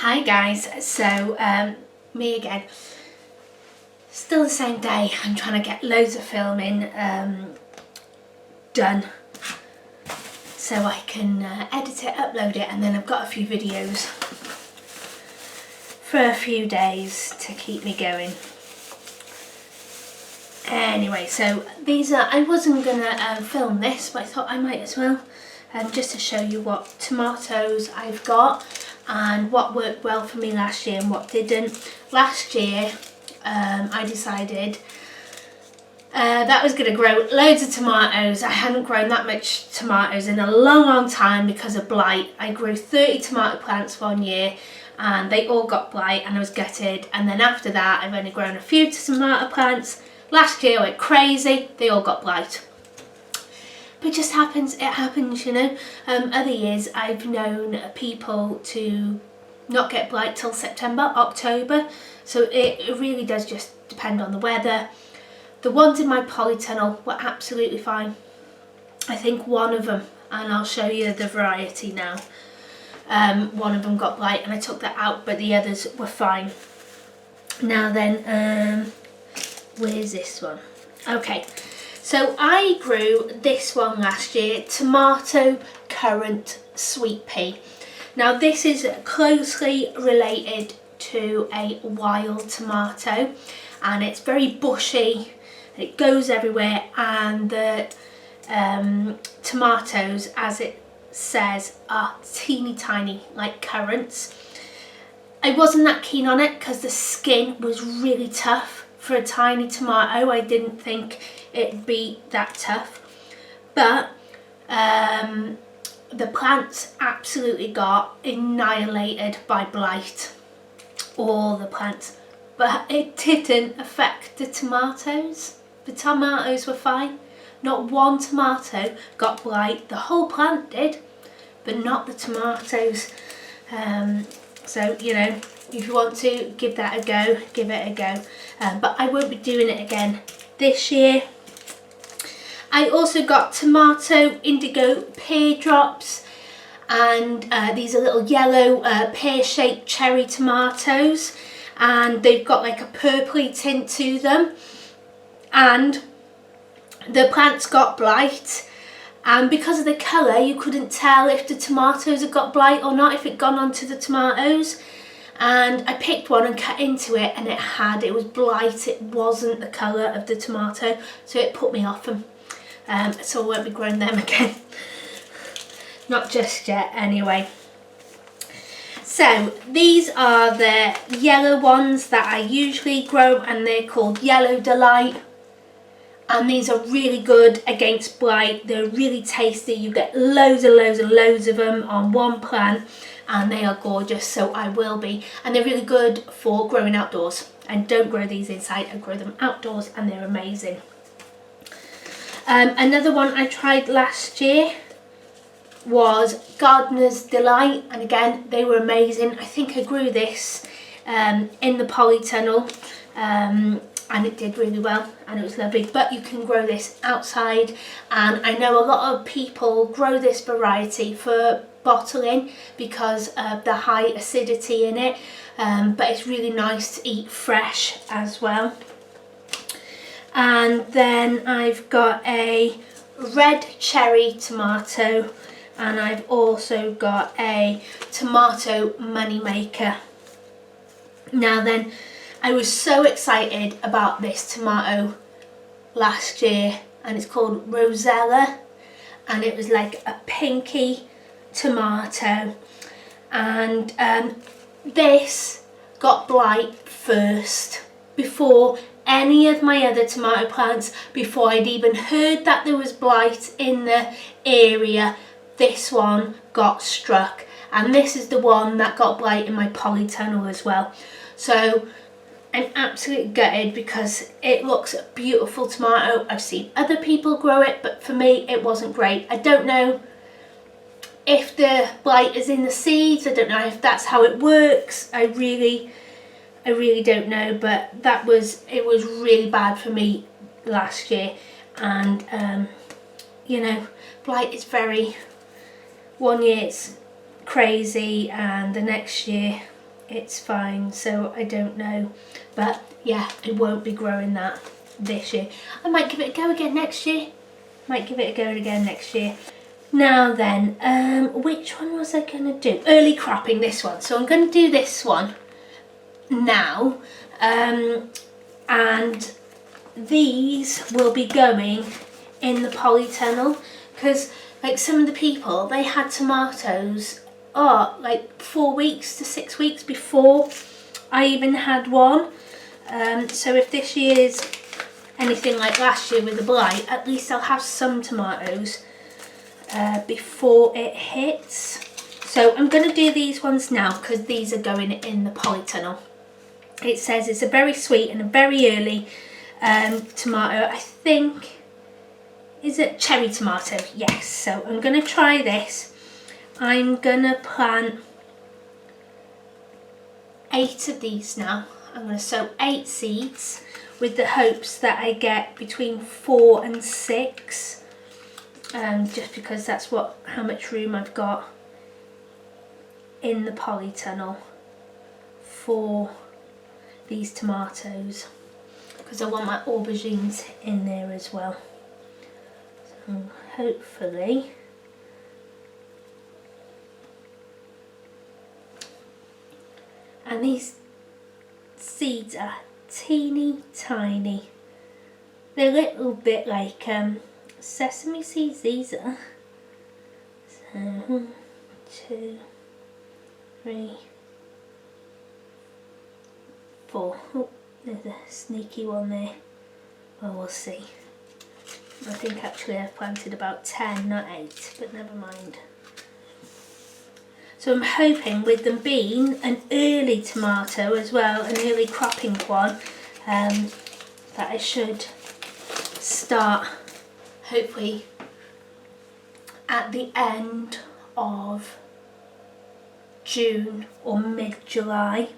Hi guys, so me again, still the same day. I'm trying to get loads of filming done so I can edit it, upload it, and then I've got a few videos for a few days to keep me going. Anyway, so these are, I wasn't gonna film this, but I thought I might as well, just to show you what tomatoes I've got and what worked well for me last year and what didn't. Last year I decided that I was going to grow loads of tomatoes. I hadn't grown that much tomatoes in a long time because of blight. I grew 30 tomato plants one year and they all got blight and I was gutted, and then after that I've only grown a few tomato plants. Last year I went crazy, they all got blight. But it just happens, it happens, you know. Other years I've known people to not get blight till September, October, so it really does just depend on the weather. The ones in my polytunnel were absolutely fine. I think one of them, and I'll show you the variety now, one of them got blight and I took that out, but the others were fine. Now then, where's this one? Okay. So I grew this one last year, tomato currant sweet pea. Now this is closely related to a wild tomato and it's very bushy, it goes everywhere, and the tomatoes, as it says, are teeny tiny like currants. I wasn't that keen on it because the skin was really tough. For a tiny tomato, I didn't think it'd be that tough, but the plants absolutely got annihilated by blight, all the plants, but it didn't affect the tomatoes. The tomatoes were fine, not one tomato got blight. The whole plant did, but not the tomatoes. So, you know, if you want to give that a go, give it a go. But I won't be doing it again this year. I also got tomato indigo pear drops, and these are little yellow pear-shaped cherry tomatoes, and they've got like a purpley tint to them, and the plants got blight. And because of the colour, you couldn't tell if the tomatoes had got blight or not, if it gone onto the tomatoes. And I picked one and cut into it and it was blight. It wasn't the colour of the tomato, so it put me off them. So I won't be growing them again. Not just yet anyway. So these are the yellow ones that I usually grow, and they're called Yellow Delight. And these are really good against blight. They're really tasty. You get loads of them on one plant, and they are gorgeous, so I will be. And they're really good for growing outdoors. And don't grow these inside, I grow them outdoors and they're amazing. Another one I tried last year was Gardener's Delight, and again they were amazing. I think I grew this in the polytunnel, and it did really well and it was lovely. But you can grow this outside, and I know a lot of people grow this variety for bottling because of the high acidity in it, but it's really nice to eat fresh as well. And then I've got a red cherry tomato, and I've also got a tomato moneymaker. Now then, I was so excited about this tomato last year, and it's called Rosella, and it was like a pinky tomato, and this got blight first before any of my other tomato plants. Before I'd even heard that there was blight in the area, this one got struck, and this is the one that got blight in my polytunnel as well. So I'm absolutely gutted because it looks a beautiful tomato. I've seen other people grow it, but for me it wasn't great. I don't know if the blight is in the seeds. I don't know if that's how it works. I really don't know, but it was really bad for me last year. And you know, blight is one year it's crazy, and the next year it's fine, so I don't know. But yeah, I won't be growing that this year. I might give it a go again next year. Now then, which one was I going to do? Early cropping, this one. So I'm going to do this one now. And these will be going in the polytunnel, because like some of the people, they had tomatoes like 4 weeks to 6 weeks before I even had one. So if this year's anything like last year with the blight, at least I'll have some tomatoes before it hits. So I'm going to do these ones now because these are going in the polytunnel. It says it's a very sweet and a very early tomato. I think, is it cherry tomato? Yes. So I'm going to try this. I'm going to plant 8 of these now. I'm going to sow 8 seeds with the hopes that I get between 4 and 6. Just because that's how much room I've got in the polytunnel for these tomatoes, because I want my aubergines in there as well. So hopefully and these seeds are teeny tiny. They're a little bit like sesame seeds, these are. So 1, 2, 3, 4. Oh, there's a sneaky one there. Well, we'll see. I think actually I've planted about 10, not 8, but never mind. So I'm hoping with them being an early tomato as well, an early cropping one, that I should start hopefully at the end of June or mid-July.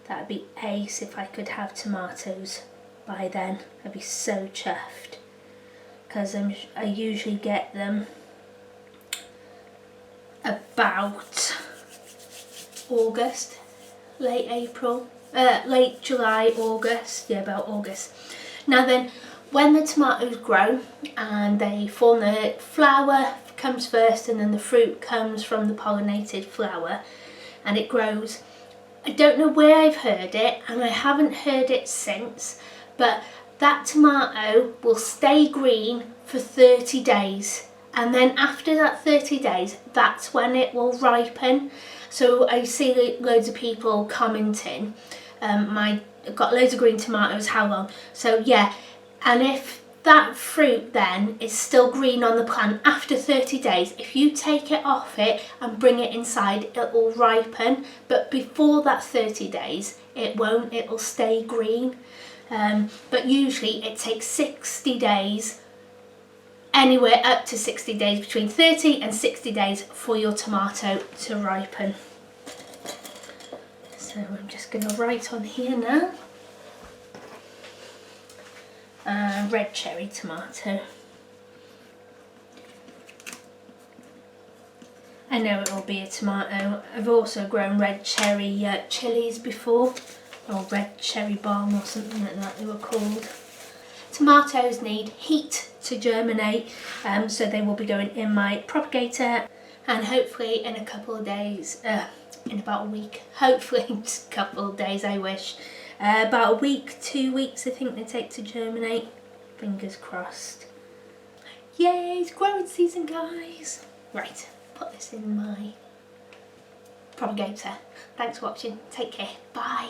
That'd be ace if I could have tomatoes by then. I'd be so chuffed, because I usually get them about August, late July, August, yeah, about August. Now then, when the tomatoes grow and they form, the flower comes first and then the fruit comes from the pollinated flower and it grows. I don't know where I've heard it, and I haven't heard it since, but that tomato will stay green for 30 days. And then after that 30 days, that's when it will ripen. So I see loads of people commenting, I've got loads of green tomatoes, how long? So yeah, and if that fruit then is still green on the plant after 30 days, if you take it off it and bring it inside, it will ripen. But before that 30 days, it won't, it will stay green. But usually it takes 60 days, anywhere up to 60 days, between 30 and 60 days for your tomato to ripen. So I'm just going to write on here now. Red cherry tomato. I know it will be a tomato. I've also grown red cherry chilies before, or red cherry balm or something like that they were called. Tomatoes need heat to germinate, so they will be going in my propagator, and hopefully in a couple of days, in about a week, hopefully just a couple of days I wish, about a week, 2 weeks I think they take to germinate, fingers crossed. Yay, it's growing season guys! Right, put this in my propagator. Thanks for watching, take care, bye!